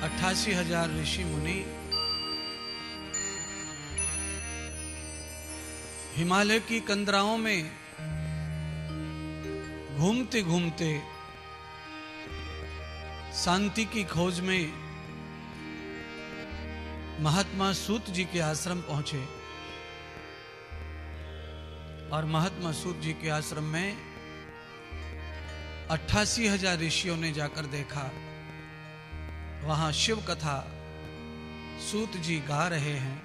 88,000 ऋषि मुनि हिमालय की कंदराओं में घूमते घूमते शांति की खोज में महात्मा सूत जी के आश्रम पहुंचे और महात्मा सूत जी के आश्रम में 88,000 ऋषियों ने जाकर देखा। वहां शिव कथा सूत जी गा रहे हैं,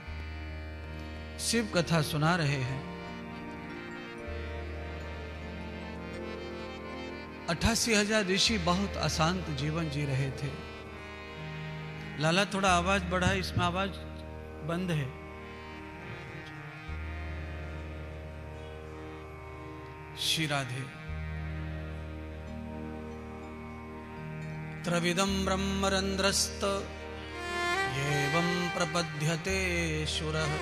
शिव कथा सुना रहे हैं। 88,000 ऋषि बहुत अशांत जीवन जी रहे थे। लाला थोड़ा आवाज बढ़ा, इसमें आवाज बंद है। श्री राधे। त्रविदं ब्रह्मरंध्रस्त एवं प्रपद्यते शुरः।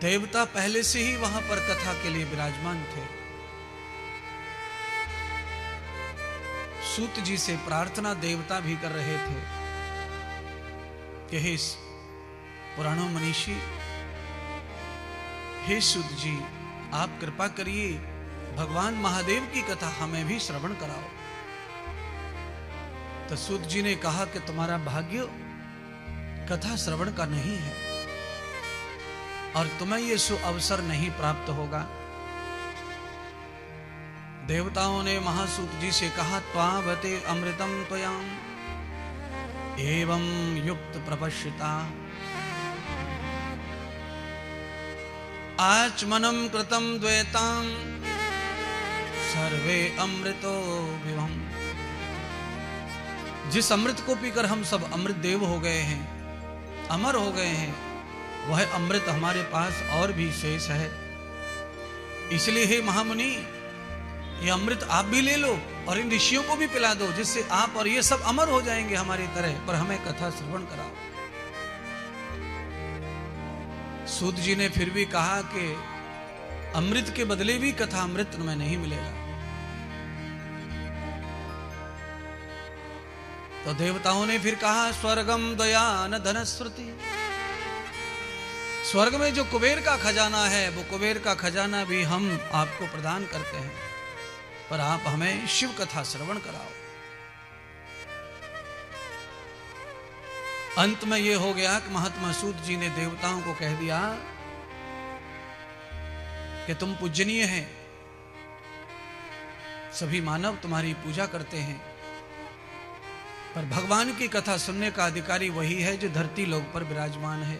देवता पहले से ही वहां पर कथा के लिए विराजमान थे। सूत जी से प्रार्थना देवता भी कर रहे थे कि हे पुराणों मनीषी, हे सूत जी, आप कृपा करिए, भगवान महादेव की कथा हमें भी श्रवण कराओ। तो सूत जी ने कहा कि तुम्हारा भाग्य कथा श्रवण का नहीं है और तुम्हें यह सुअवसर नहीं प्राप्त होगा। देवताओं ने महासूत जी से कहा, त्वावते अमृतम त्वयाम एवं युक्त प्रपश्यता आचमनम कृतम द्वैताम सर्वे अमृतो विभम। जिस अमृत को पीकर हम सब अमृत देव हो गए हैं, अमर हो गए हैं, वह अमृत हमारे पास और भी शेष है। इसलिए हे महामुनि, ये अमृत आप भी ले लो और इन ऋषियों को भी पिला दो, जिससे आप और ये सब अमर हो जाएंगे हमारी तरह। पर हमें कथा श्रवण कराओ। सूत जी ने फिर भी कहा कि अमृत के बदले भी कथा अमृत में नहीं मिलेगा। तो देवताओं ने फिर कहा, स्वर्गम दयान धनस्रुति। स्वर्ग में जो कुबेर का खजाना है, वो कुबेर का खजाना भी हम आपको प्रदान करते हैं, पर आप हमें शिव कथा श्रवण कराओ। अंत में यह हो गया कि महात्मा सूत जी ने देवताओं को कह दिया कि तुम पूजनीय हैं, सभी मानव तुम्हारी पूजा करते हैं, पर भगवान की कथा सुनने का अधिकारी वही है जो धरती लोक पर विराजमान है।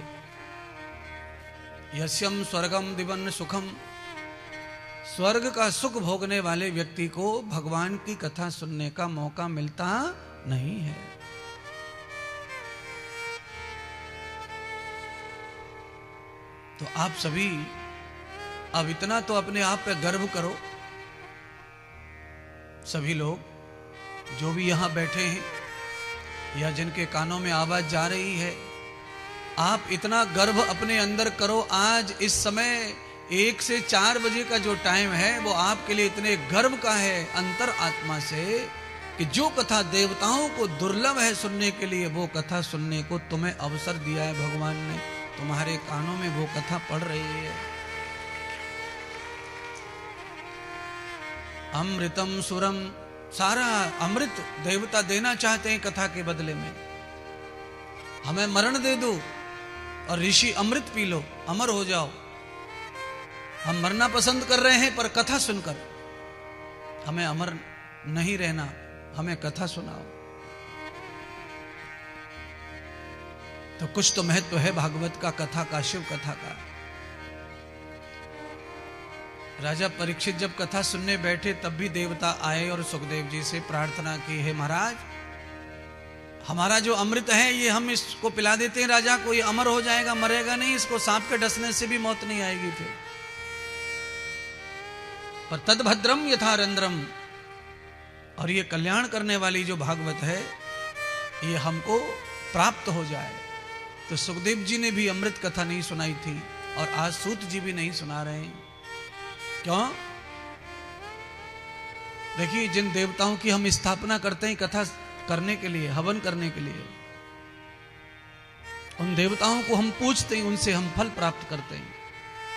यस्यम स्वर्गम दिवन सुखम। स्वर्ग का सुख भोगने वाले व्यक्ति को भगवान की कथा सुनने का मौका मिलता नहीं है। तो आप सभी अब इतना तो अपने आप पे गर्व करो। सभी लोग जो भी यहां बैठे हैं या जिनके कानों में आवाज जा रही है, आप इतना गर्व अपने अंदर करो। आज इस समय 1 से 4 बजे का जो टाइम है, वो आपके लिए इतने गर्व का है अंतर आत्मा से कि जो कथा देवताओं को दुर्लभ है सुनने के लिए, वो कथा सुनने को तुम्हें अवसर दिया है भगवान ने। तुम्हारे कानों में वो कथा पड़ रही है। अमृतम सुरम, सारा अमृत देवता देना चाहते हैं कथा के बदले में। हमें मरण दे दो और ऋषि अमृत पी लो, अमर हो जाओ। हम मरना पसंद कर रहे हैं, पर कथा सुनकर हमें अमर नहीं रहना, हमें कथा सुनाओ। तो कुछ तो महत्व है भागवत का, कथा का, शिव कथा का। राजा परीक्षित जब कथा सुनने बैठे, तब भी देवता आए और सुखदेव जी से प्रार्थना की, हे महाराज, हमारा जो अमृत है ये हम इसको पिला देते हैं राजा को, ये अमर हो जाएगा, मरेगा नहीं, इसको सांप के डसने से भी मौत नहीं आएगी फिर। पर तद्भद्रम यथारंद्रम, और ये कल्याण करने वाली जो भागवत है ये हमको प्राप्त हो जाए। तो सुखदेव जी ने भी अमृत कथा नहीं सुनाई थी और आज सूत जी भी नहीं सुना रहे हैं। क्यों? देखिए, जिन देवताओं की हम स्थापना करते हैं कथा करने के लिए, हवन करने के लिए, उन देवताओं को हम पूजते हैं, उनसे हम फल प्राप्त करते हैं।